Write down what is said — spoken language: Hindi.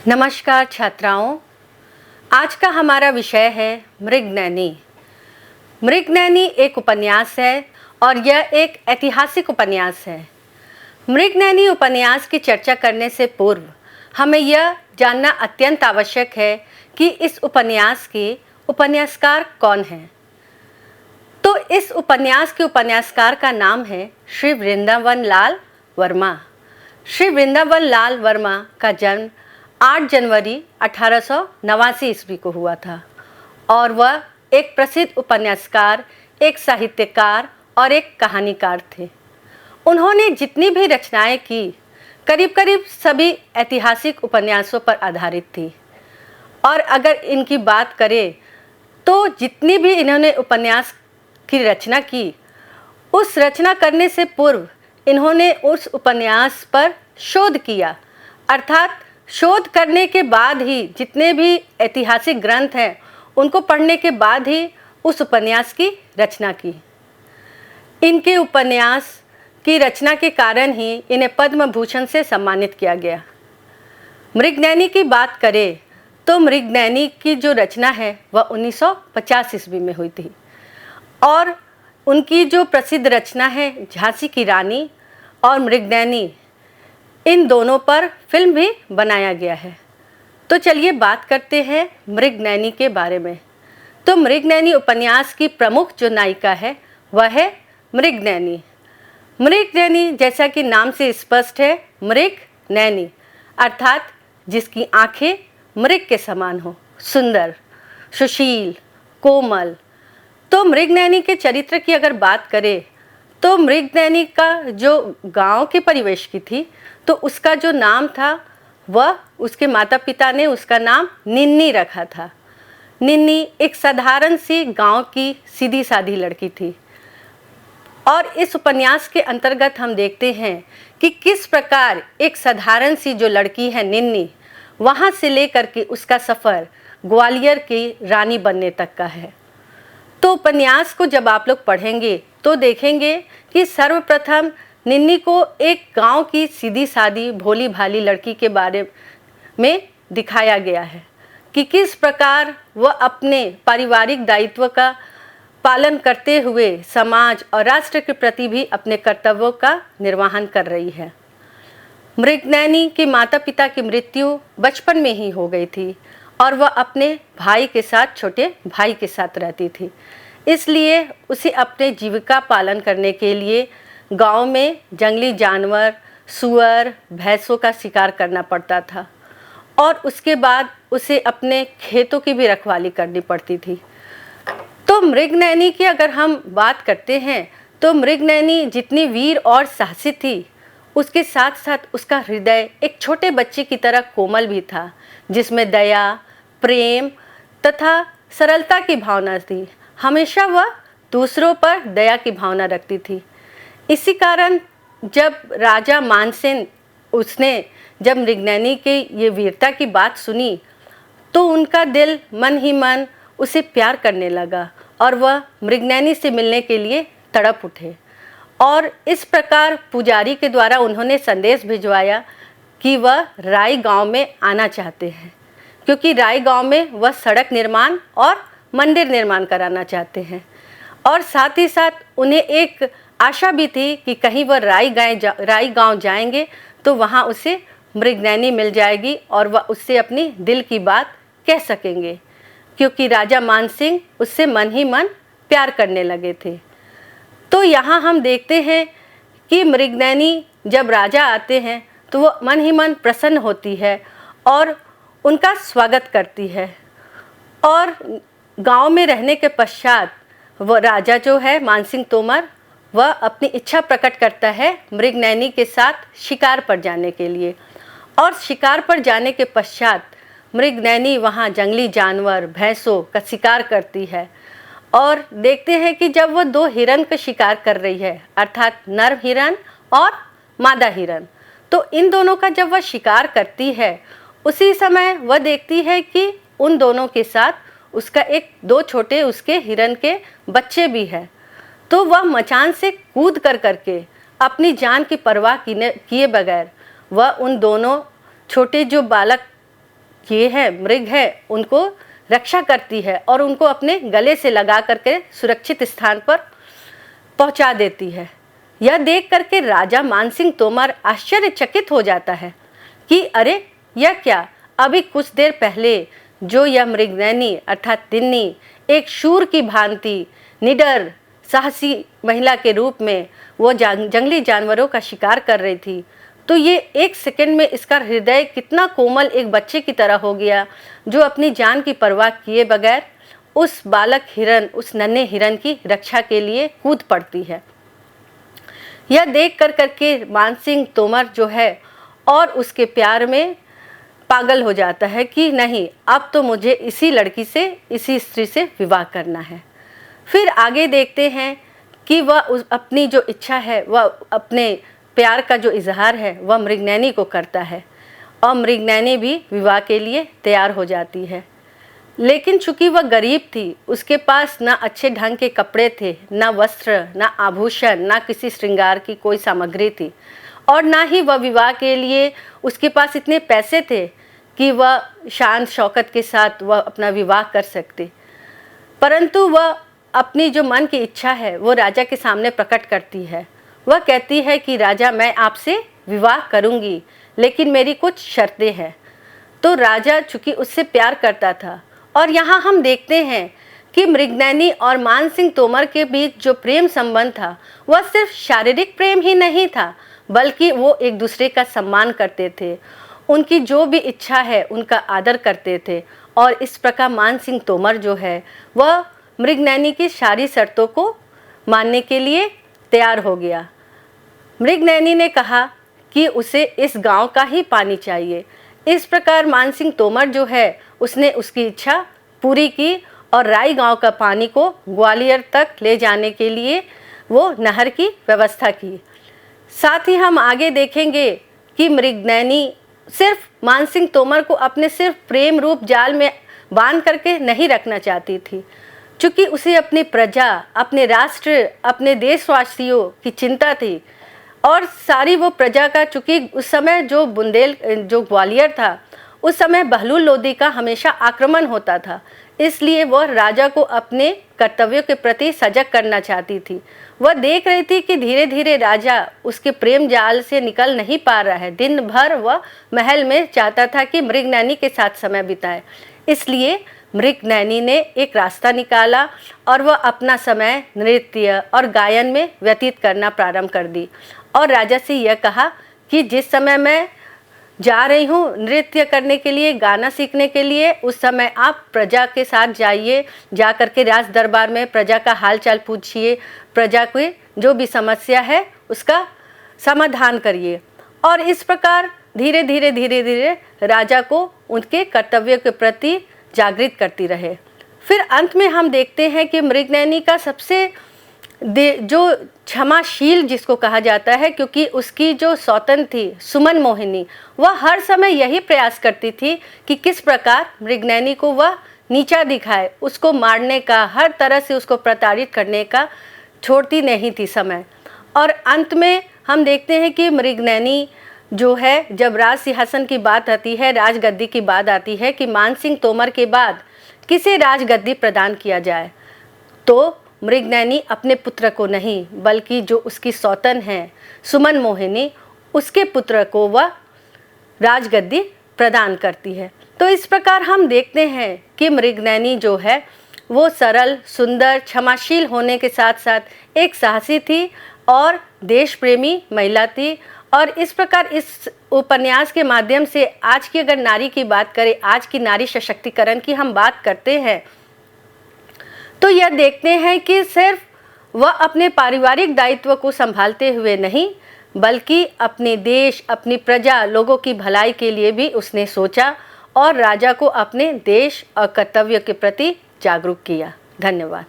नमस्कार छात्राओं, आज का हमारा विषय है मृगनयनी। मृगनयनी एक उपन्यास है और यह एक ऐतिहासिक उपन्यास है। मृगनयनी उपन्यास की चर्चा करने से पूर्व हमें यह जानना अत्यंत आवश्यक है कि इस उपन्यास के उपन्यासकार कौन हैं। तो इस उपन्यास के उपन्यासकार का नाम है श्री वृंदावन लाल वर्मा। श्री वृंदावन लाल वर्मा का जन्म 8 जनवरी 1889 ईस्वी को हुआ था और वह एक प्रसिद्ध उपन्यासकार, एक साहित्यकार और एक कहानीकार थे। उन्होंने जितनी भी रचनाएं की, करीब करीब सभी ऐतिहासिक उपन्यासों पर आधारित थी। और अगर इनकी बात करें तो जितनी भी इन्होंने उपन्यास की रचना की, उस रचना करने से पूर्व इन्होंने उस उपन्यास पर शोध किया, अर्थात शोध करने के बाद ही जितने भी ऐतिहासिक ग्रंथ हैं उनको पढ़ने के बाद ही उस उपन्यास की रचना की। इनके उपन्यास की रचना के कारण ही इन्हें पद्म भूषण से सम्मानित किया गया। मृगनयनी की बात करें तो मृगनयनी की जो रचना है वह 1950 ईस्वी में हुई थी और उनकी जो प्रसिद्ध रचना है झांसी की रानी और मृगनयनी, इन दोनों पर फिल्म भी बनाया गया है। तो चलिए बात करते हैं मृगनयनी के बारे में। तो मृगनयनी उपन्यास की प्रमुख जो नायिका है वह है मृगनयनी। मृगनयनी जैसा कि नाम से स्पष्ट है, मृगनयनी अर्थात जिसकी आंखें मृग के समान हो, सुंदर, सुशील, कोमल। तो मृगनयनी के चरित्र की अगर बात करें तो मृगनयनी का जो गांव के परिवेश की थी, तो उसका जो नाम था वह उसके माता पिता ने उसका नाम निन्नी रखा था। निन्नी एक साधारण सी गांव की सीधी सादी लड़की थी। और इस उपन्यास के अंतर्गत हम देखते हैं कि किस प्रकार एक साधारण सी जो लड़की है निन्नी, वहाँ से लेकर के उसका सफ़र ग्वालियर की रानी बनने तक का है। तो उपन्यास को जब आप लोग पढ़ेंगे तो देखेंगे कि सर्वप्रथम निन्नी को एक गांव की सीधी सादी भोली भाली लड़की के बारे में दिखाया गया है कि किस प्रकार वह अपने पारिवारिक दायित्व का पालन करते हुए समाज और राष्ट्र के प्रति भी अपने कर्तव्यों का निर्वहन कर रही है। मृगनयनी के माता पिता की मृत्यु बचपन में ही हो गई थी और वह अपने भाई के साथ, छोटे भाई के साथ रहती थी। इसलिए उसे अपने जीविका पालन करने के लिए गांव में जंगली जानवर, सूअर, भैंसों का शिकार करना पड़ता था और उसके बाद उसे अपने खेतों की भी रखवाली करनी पड़ती थी। तो मृगनयनी की अगर हम बात करते हैं तो मृगनयनी जितनी वीर और साहसी थी, उसके साथ साथ उसका हृदय एक छोटे बच्चे की तरह कोमल भी था, जिसमें दया, प्रेम तथा सरलता की भावना थी। हमेशा वह दूसरों पर दया की भावना रखती थी। इसी कारण जब राजा मानसिंह उसने जब मृगनयनी के ये वीरता की बात सुनी तो उनका दिल मन ही मन उसे प्यार करने लगा और वह मृगनयनी से मिलने के लिए तड़प उठे। और इस प्रकार पुजारी के द्वारा उन्होंने संदेश भिजवाया कि वह राई गांव में आना चाहते हैं, क्योंकि राई गांव में वह सड़क निर्माण और मंदिर निर्माण कराना चाहते हैं। और साथ ही साथ उन्हें एक आशा भी थी कि कहीं वह राई गांव जाएंगे तो वहां उसे मृगनयनी मिल जाएगी और वह उससे अपनी दिल की बात कह सकेंगे, क्योंकि राजा मानसिंह उससे मन ही मन प्यार करने लगे थे। तो यहाँ हम देखते हैं कि मृगनयनी जब राजा आते हैं तो वो मन ही मन प्रसन्न होती है और उनका स्वागत करती है। और गांव में रहने के पश्चात वह राजा जो है मानसिंह तोमर, वह अपनी इच्छा प्रकट करता है मृगनयनी के साथ शिकार पर जाने के लिए। और शिकार पर जाने के पश्चात मृगनयनी वहाँ जंगली जानवर, भैंसों का शिकार करती है। और देखते हैं कि जब वह 2 हिरन का शिकार कर रही है, अर्थात नर हिरन और मादा हिरन, तो इन दोनों का जब वह शिकार करती है, उसी समय वह देखती है कि उन दोनों के साथ उसका 2 छोटे उसके हिरन के बच्चे भी हैं। तो वह मचान से कूद कर करके अपनी जान की परवाह किए बगैर वह उन दोनों छोटे जो बालक ये है मृग है उनको रक्षा करती है और उनको अपने गले से लगा करके सुरक्षित स्थान पर पहुंचा देती है। यह देख करके राजा मानसिंह तोमर आश्चर्यचकित हो जाता है कि अरे यह क्या, अभी कुछ देर पहले जो यह मृगनयनी अर्थात तिन्नी एक शूर की भांति निडर साहसी महिला के रूप में वो जंगली जानवरों का शिकार कर रही थी, तो ये एक सेकंड में इसका हृदय कितना कोमल एक बच्चे की तरह हो गया जो अपनी जान की परवाह किए बगैर उस बालक हिरन, उस नन्हे हिरन की रक्षा के लिए कूद पड़ती है। यह देख कर करके मानसिंह तोमर जो है और उसके प्यार में पागल हो जाता है कि नहीं, अब तो मुझे इसी लड़की से, इसी स्त्री से विवाह करना है। फिर आगे देखते हैं कि वह अपनी जो इच्छा है, वह अपने प्यार का जो इजहार है वह मृगनयनी को करता है और मृगनयनी भी विवाह के लिए तैयार हो जाती है। लेकिन चूंकि वह गरीब थी, उसके पास ना अच्छे ढंग के कपड़े थे, ना वस्त्र, ना आभूषण, ना किसी श्रृंगार की कोई सामग्री थी और ना ही वह विवाह के लिए उसके पास इतने पैसे थे कि वह शान शौकत के साथ वह अपना विवाह कर सकते। परंतु वह अपनी जो मन की इच्छा है वो राजा के सामने प्रकट करती है। वह कहती है कि राजा, मैं आपसे विवाह करूंगी, लेकिन मेरी कुछ शर्तें हैं। तो राजा चूंकि उससे प्यार करता था और यहाँ हम देखते हैं कि मृगनयनी और मानसिंह तोमर के बीच जो प्रेम संबंध था वह सिर्फ शारीरिक प्रेम ही नहीं था, बल्कि वो एक दूसरे का सम्मान करते थे, उनकी जो भी इच्छा है उनका आदर करते थे। और इस प्रकार मानसिंह तोमर जो है वह मृगनयनी की सारी शर्तों को मानने के लिए तैयार हो गया। मृगनयनी ने कहा कि उसे इस गांव का ही पानी चाहिए। इस प्रकार मानसिंह तोमर जो है उसने उसकी इच्छा पूरी की और राई गांव का पानी को ग्वालियर तक ले जाने के लिए वो नहर की व्यवस्था की। साथ ही हम आगे देखेंगे कि मृगनयनी सिर्फ मानसिंह तोमर को अपने सिर्फ प्रेम रूप जाल में बांध करके नहीं रखना चाहती थी, चूँकि उसे अपनी प्रजा, अपने राष्ट्र, अपने देशवासियों की चिंता थी और सारी वो प्रजा का, चूँकि उस समय जो जो ग्वालियर था उस समय बहलूल लोदी का हमेशा आक्रमण होता था, इसलिए वह राजा को अपने कर्तव्यों के प्रति सजग करना चाहती थी। वह देख रही थी कि धीरे धीरे राजा उसके प्रेम जाल से निकल नहीं पा रहा है। दिन भर वह महल में चाहता था कि मृगनयनी के साथ समय बिताए, इसलिए मृगनयनी ने एक रास्ता निकाला और वह अपना समय नृत्य और गायन में व्यतीत करना प्रारंभ कर दी और राजा से यह कहा कि जिस समय मैं जा रही हूँ नृत्य करने के लिए, गाना सीखने के लिए, उस समय आप प्रजा के साथ जाइए, जा कर के राज दरबार में प्रजा का हालचाल पूछिए, प्रजा की जो भी समस्या है उसका समाधान करिए। और इस प्रकार धीरे धीरे राजा को उनके कर्तव्यों के प्रति जागृत करती रहे। फिर अंत में हम देखते हैं कि मृगनयनी का सबसे जो क्षमाशील जिसको कहा जाता है, क्योंकि उसकी जो सौतन थी सुमन मोहिनी, वह हर समय यही प्रयास करती थी कि किस प्रकार मृगनयनी को वह नीचा दिखाए, उसको मारने का, हर तरह से उसको प्रताड़ित करने का छोड़ती नहीं थी समय। और अंत में हम देखते हैं कि मृगनयनी जो है, जब राज सिंहासन की बात आती है, राजगद्दी की बात आती है कि मानसिंह तोमर के बाद किसे राजगद्दी प्रदान किया जाए, तो मृगनयनी अपने पुत्र को नहीं बल्कि जो उसकी सौतन है सुमन मोहिनी, उसके पुत्र को वह राजगद्दी प्रदान करती है। तो इस प्रकार हम देखते हैं कि मृगनयनी जो है वो सरल, सुंदर, क्षमाशील होने के साथ साथ एक साहसी थी और देश प्रेमी महिला थी। और इस प्रकार इस उपन्यास के माध्यम से आज की अगर नारी की बात करें, आज की नारी सशक्तिकरण की हम बात करते हैं, तो यह देखते हैं कि सिर्फ वह अपने पारिवारिक दायित्व को संभालते हुए नहीं बल्कि अपने देश, अपनी प्रजा, लोगों की भलाई के लिए भी उसने सोचा और राजा को अपने देश और कर्तव्य के प्रति जागरूक किया। धन्यवाद।